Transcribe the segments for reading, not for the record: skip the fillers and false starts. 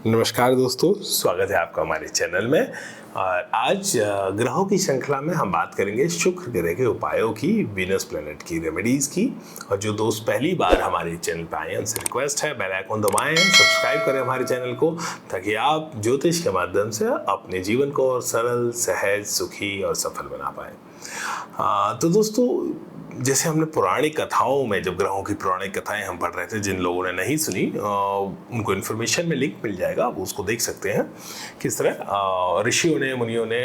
नमस्कार दोस्तों, स्वागत है आपका हमारे चैनल में। और आज ग्रहों की श्रृंखला में हम बात करेंगे शुक्र ग्रह के उपायों की, वीनस प्लैनेट की रेमेडीज़ की। और जो दोस्त पहली बार हमारे चैनल पर आए हैं उनसे रिक्वेस्ट है बेल आइकन दबाएं, सब्सक्राइब करें हमारे चैनल को, ताकि आप ज्योतिष के माध्यम से अपने जीवन को और सरल, सहज, सुखी और सफल बना पाएँ। तो दोस्तों, जैसे हमने पौराणिक कथाओं में, जब ग्रहों की पौराणिक कथाएं हम पढ़ रहे थे, जिन लोगों ने नहीं सुनी उनको इन्फॉर्मेशन में लिंक मिल जाएगा, आप उसको देख सकते हैं। किस तरह ऋषियों ने, मुनियों ने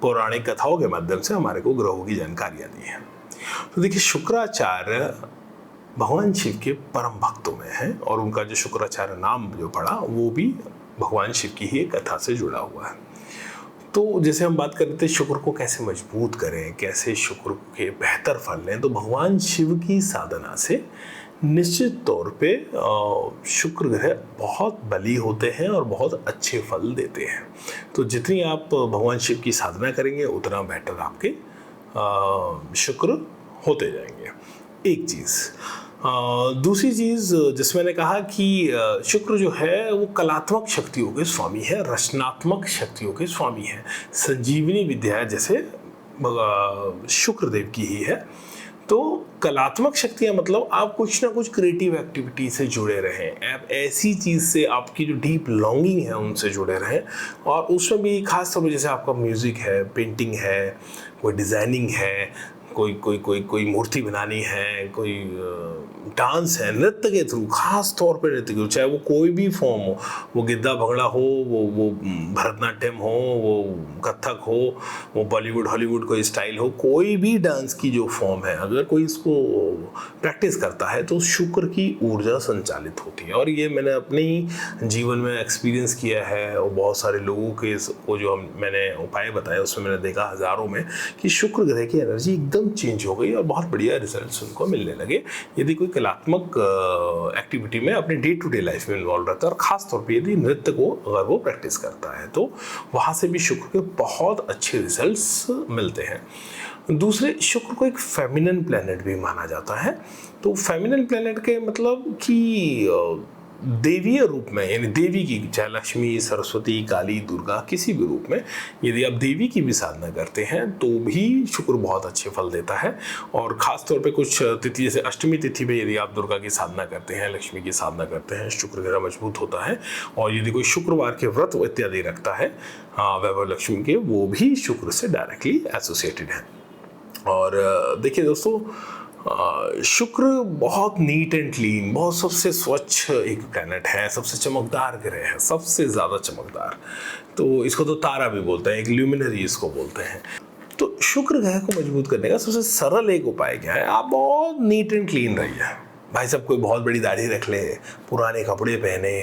पौराणिक कथाओं के माध्यम से हमारे को ग्रहों की जानकारियाँ दी हैं। तो देखिए, शुक्राचार्य भगवान शिव के परम भक्तों में है, और उनका जो शुक्राचार्य नाम जो पड़ा वो भी भगवान शिव की ही कथा से जुड़ा हुआ है। तो जैसे हम बात कर रहे थे शुक्र को कैसे मजबूत करें, कैसे शुक्र के बेहतर फल लें, तो भगवान शिव की साधना से निश्चित तौर पे शुक्र ग्रह बहुत बली होते हैं और बहुत अच्छे फल देते हैं। तो जितनी आप भगवान शिव की साधना करेंगे उतना बेहतर आपके शुक्र होते जाएंगे। एक चीज़। दूसरी चीज़, जिसमें मैंने कहा कि शुक्र जो है वो कलात्मक शक्तियों के स्वामी है, रचनात्मक शक्तियों के स्वामी है। संजीवनी विद्या जैसे शुक्रदेव की ही है। तो कलात्मक शक्तियाँ मतलब आप कुछ ना कुछ क्रिएटिव एक्टिविटी से जुड़े रहें, आप ऐसी चीज़ से, आपकी जो डीप लॉन्गिंग है उनसे जुड़े रहें। और उसमें भी खास तौर पर जैसे आपका म्यूज़िक है, पेंटिंग है, कोई डिज़ाइनिंग है, कोई मूर्ति बनानी है, कोई डांस है, नृत्य के थ्रू, खास तौर पे नृत्य के थ्रू, चाहे वो कोई भी फॉर्म हो, वो गिद्दा भंगड़ा हो, वो भरतनाट्यम हो, वो कथक हो, वो बॉलीवुड हॉलीवुड कोई स्टाइल हो, कोई भी डांस की जो फॉर्म है, अगर कोई इसको प्रैक्टिस करता है तो शुक्र की ऊर्जा संचालित होती है। और ये मैंने अपने जीवन में एक्सपीरियंस किया है, और बहुत सारे लोगों के को जो मैंने उपाय बताए उसमें मैंने देखा हज़ारों में कि शुक्र ग्रह की एनर्जी एकदम चेंज हो गई और बहुत बढ़िया रिजल्ट्स उनको मिलने लगे, यदि कोई कलात्मक एक्टिविटी में अपने डे टू डे लाइफ में इन्वॉल्व रहता है। और ख़ास तौर पे यदि नृत्य को अगर वो प्रैक्टिस करता है तो वहाँ से भी शुक्र के बहुत अच्छे रिजल्ट्स मिलते हैं। दूसरे, शुक्र को एक फेमिनिन प्लैनेट भी माना जाता है। तो फेमिनिन प्लैनेट के मतलब कि देवीय रूप में, यानी देवी की, चाहे लक्ष्मी, सरस्वती, काली, दुर्गा, किसी भी रूप में यदि आप देवी की भी साधना करते हैं तो भी शुक्र बहुत अच्छे फल देता है। और ख़ास तौर पे कुछ तिथि, जैसे अष्टमी तिथि में यदि आप दुर्गा की साधना करते हैं, लक्ष्मी की साधना करते हैं, शुक्र ग्रह मजबूत होता है। और यदि कोई शुक्रवार के व्रत इत्यादि रखता है वैभव लक्ष्मी के, वो भी शुक्र से डायरेक्टली एसोसिएटेड है। और देखिए दोस्तों, शुक्र बहुत नीट एंड क्लीन, बहुत सबसे स्वच्छ एक प्लैनेट है, सबसे चमकदार ग्रह है, सबसे ज़्यादा चमकदार। तो इसको तो तारा भी बोलते हैं, एक ल्यूमिनरी इसको बोलते हैं। तो शुक्र ग्रह को मजबूत करने का सबसे सरल एक उपाय क्या है? आप बहुत नीट एंड क्लीन रहिए। भाई साहब, कोई बहुत बड़ी दाढ़ी रख ले, पुराने कपड़े पहने,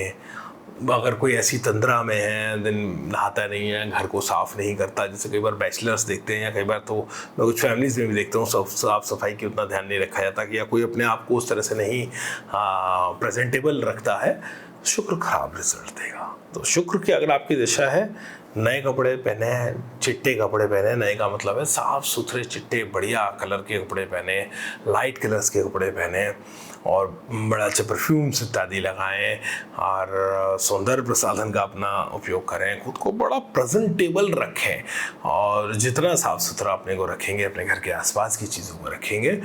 अगर कोई ऐसी तंद्रा में है, दिन नहाता नहीं है, घर को साफ़ नहीं करता, जैसे कई बार बैचलर्स देखते हैं, या कई बार तो मैं कुछ फैमिलीज़ में भी देखता हूँ साफ सफाई की उतना ध्यान नहीं रखा जाता, कि या कोई अपने आप को उस तरह से नहीं प्रेजेंटेबल रखता है, शुक्र खराब रिजल्ट देगा। तो शुक्र की अगर आपकी दिशा है, नए कपड़े पहने, चिट्टे कपड़े पहने, नए का मतलब है साफ़ सुथरे चिट्टे बढ़िया कलर के कपड़े पहने, लाइट कलर्स के कपड़े पहने, और बड़ा अच्छे परफ्यूम्स इत्यादि लगाएं, और सौंदर्य प्रसाधन का अपना उपयोग करें, खुद को बड़ा प्रेजेंटेबल रखें। और जितना साफ़ सुथरा अपने को रखेंगे, अपने घर के आसपास की चीज़ों को रखेंगे,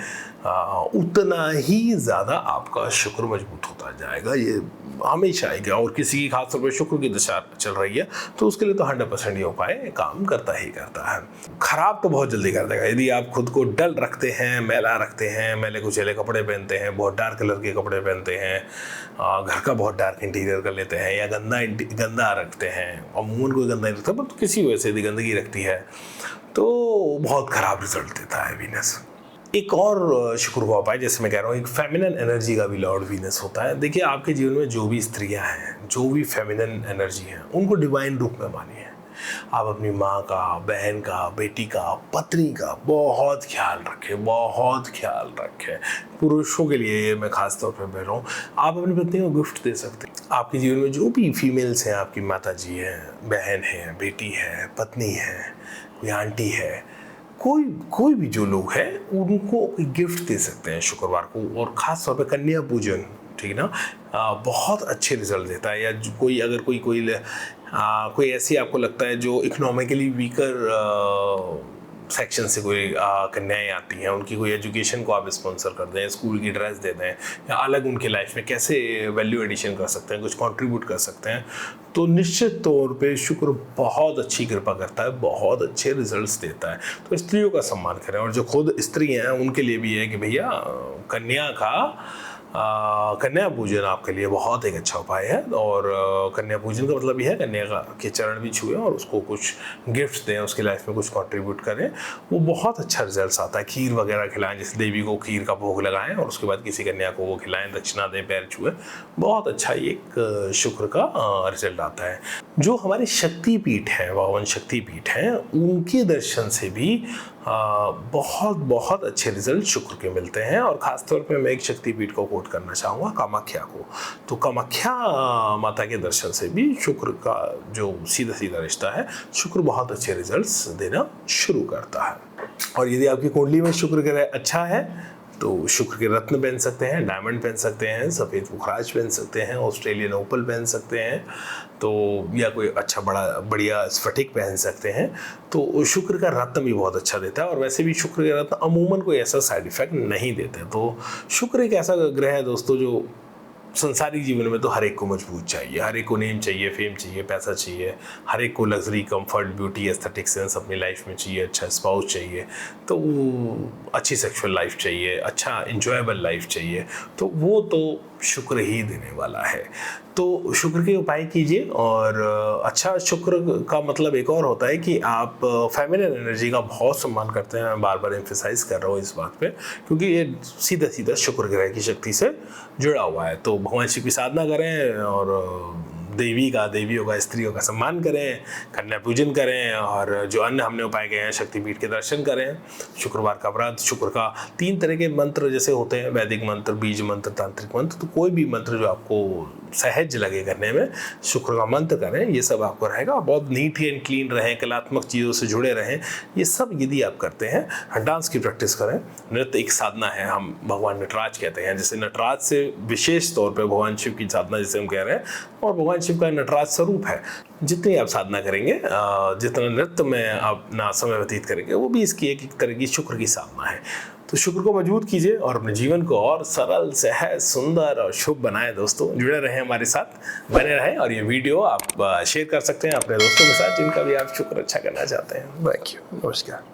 उतना ही ज़्यादा आपका शुक्र मजबूत होता जाएगा। ये हमेशा आएगा। और किसी की खास तौर पर शुक्र की दशा चल रही है तो उसके लिए तो 100% ये उपाय काम करता ही करता है। खराब तो बहुत जल्दी कर देगा। यदि आप खुद को डल रखते हैं, मैला रखते हैं, मैले कुचेले कपड़े पहनते हैं, बहुत डार्क कलर के कपड़े पहनते हैं, घर का बहुत डार्क इंटीरियर कर लेते हैं, या गंदा रखते हैं, अमूमन कोई गंदा नहीं रखता, पर किसी वजह से यदि गंदगी रखती है तो बहुत ख़राब रिजल्ट देता है वीनस। एक और शुक्र का उपाय, जैसे मैं कह रहा हूँ, एक फेमिनिन एनर्जी का भी लॉर्ड वीनस होता है। देखिए, आपके जीवन में जो भी स्त्रियां हैं, जो भी फेमिनिन एनर्जी हैं, उनको डिवाइन रूप में मानिए। आप अपनी माँ का, बहन का, बेटी का, पत्नी का बहुत ख्याल रखें, बहुत ख्याल रखें। पुरुषों के लिए मैं खास तौर पर बोल रहा हूँ, आप अपनी पत्नी को गिफ्ट दे सकते हैं। आपके जीवन में जो भी फीमेल्स हैं, आपकी माता जी हैं, बहन है, बेटी है, पत्नी है, कोई आंटी है, कोई भी जो लोग हैं, उनको गिफ्ट दे सकते हैं शुक्रवार को। और ख़ास तौर पे कन्या पूजन ठीक है ना, बहुत अच्छे रिजल्ट देता है। या कोई अगर कोई ऐसी आपको लगता है जो इकोनॉमिकली वीकर सेक्शन से कोई कन्याएं आती हैं, उनकी कोई एजुकेशन को आप स्पॉन्सर कर दें, स्कूल की ड्रेस दे दें, या अलग उनके लाइफ में कैसे वैल्यू एडिशन कर सकते हैं, कुछ कंट्रीब्यूट कर सकते हैं, तो निश्चित तौर पे शुक्र बहुत अच्छी कृपा करता है, बहुत अच्छे रिजल्ट्स देता है। तो स्त्रियों का सम्मान करें, और जो खुद स्त्री हैं उनके लिए भी है कि भैया कन्या पूजन आपके लिए बहुत एक अच्छा उपाय है। और कन्या पूजन का मतलब यह है कन्या के चरण भी छुएं और उसको कुछ गिफ्ट्स दें, उसकी लाइफ में कुछ कंट्रीब्यूट करें, वो बहुत अच्छा रिजल्ट आता है। खीर वगैरह खिलाएं, जैसे देवी को खीर का भोग लगाएं और उसके बाद किसी कन्या को वो खिलाएं, दक्षिणा दें, पैर छुएं, बहुत अच्छा एक शुक्र का रिजल्ट आता है। जो हमारे शक्तिपीठ हैं, भगवान शक्तिपीठ हैं, उनके दर्शन से भी बहुत बहुत अच्छे रिजल्ट शुक्र के मिलते हैं। और ख़ासतौर पे मैं एक शक्तिपीठ को कोट करना चाहूँगा, कामाख्या को। तो कामाख्या माता के दर्शन से भी शुक्र का जो सीधा सीधा रिश्ता है, शुक्र बहुत अच्छे रिजल्ट्स देना शुरू करता है। और यदि आपकी कुंडली में शुक्र ग्रह अच्छा है तो शुक्र के रत्न पहन सकते हैं, डायमंड पहन सकते हैं, सफ़ेद पुखराज पहन सकते हैं, ऑस्ट्रेलियन ओपल पहन सकते हैं, तो या कोई अच्छा बढ़िया स्फटिक पहन सकते हैं। तो शुक्र का रत्न भी बहुत अच्छा देता है। और वैसे भी शुक्र के रत्न अमूमन कोई ऐसा साइड इफेक्ट नहीं देते। तो शुक्र एक ऐसा ग्रह है दोस्तों जो संसारिक जीवन में तो हर एक को मजबूत चाहिए, हर एक को नेम चाहिए, फेम चाहिए, पैसा चाहिए, हर एक को luxury, comfort, beauty, aesthetic sense अपनी लाइफ में चाहिए, अच्छा स्पाउस चाहिए, तो अच्छी सेक्सुअल लाइफ चाहिए, अच्छा इंजॉयबल लाइफ चाहिए, तो वो तो शुक्र ही देने वाला है। तो शुक्र के उपाय कीजिए। और अच्छा शुक्र का मतलब एक और होता है कि आप फेमिनिन एनर्जी का बहुत सम्मान करते हैं। मैं बार बार एम्फेसाइज कर रहा हूँ इस बात पे, क्योंकि ये सीधा सीधा शुक्र ग्रह की शक्ति से जुड़ा हुआ है। तो भगवान शिव की साधना करें और देवियों का, स्त्रियों का सम्मान करें, कन्या पूजन करें, और जो अन्य हमने उपाय गए हैं शक्तिपीठ के दर्शन करें, शुक्रवार का व्रत, शुक्र का 3 तरह के मंत्र जैसे होते हैं, वैदिक मंत्र, बीज मंत्र, तांत्रिक मंत्र, तो कोई भी मंत्र जो आपको सहज लगे करने में, शुक्र का मंत्र करें, ये सब आपको रहेगा। बहुत नीट एंड क्लीन रहें, कलात्मक चीज़ों से जुड़े रहें, ये सब यदि आप करते हैं। डांस की प्रैक्टिस करें, नृत्य एक साधना है, हम भगवान नटराज कहते हैं, जैसे नटराज से विशेष तौर पर भगवान शिव की साधना जैसे हम कह रहे हैं, और भगवान शिव का नटराज स्वरूप है। जितनी आप साधना करेंगे, जितना नृत्य में आप अपना समय व्यतीत करेंगे, वो भी इसकी एक तरह की शुक्र की साधना है। तो शुक्र को मजबूत कीजिए और अपने जीवन को और सरल, सहज, सुंदर और शुभ बनाएं। दोस्तों जुड़े रहें हमारे साथ, बने रहें। और ये वीडियो आप शेयर कर सकते हैं अपने दोस्तों के साथ जिनका भी आप शुक्र अच्छा करना चाहते हैं। थैंक यू, नमस्कार।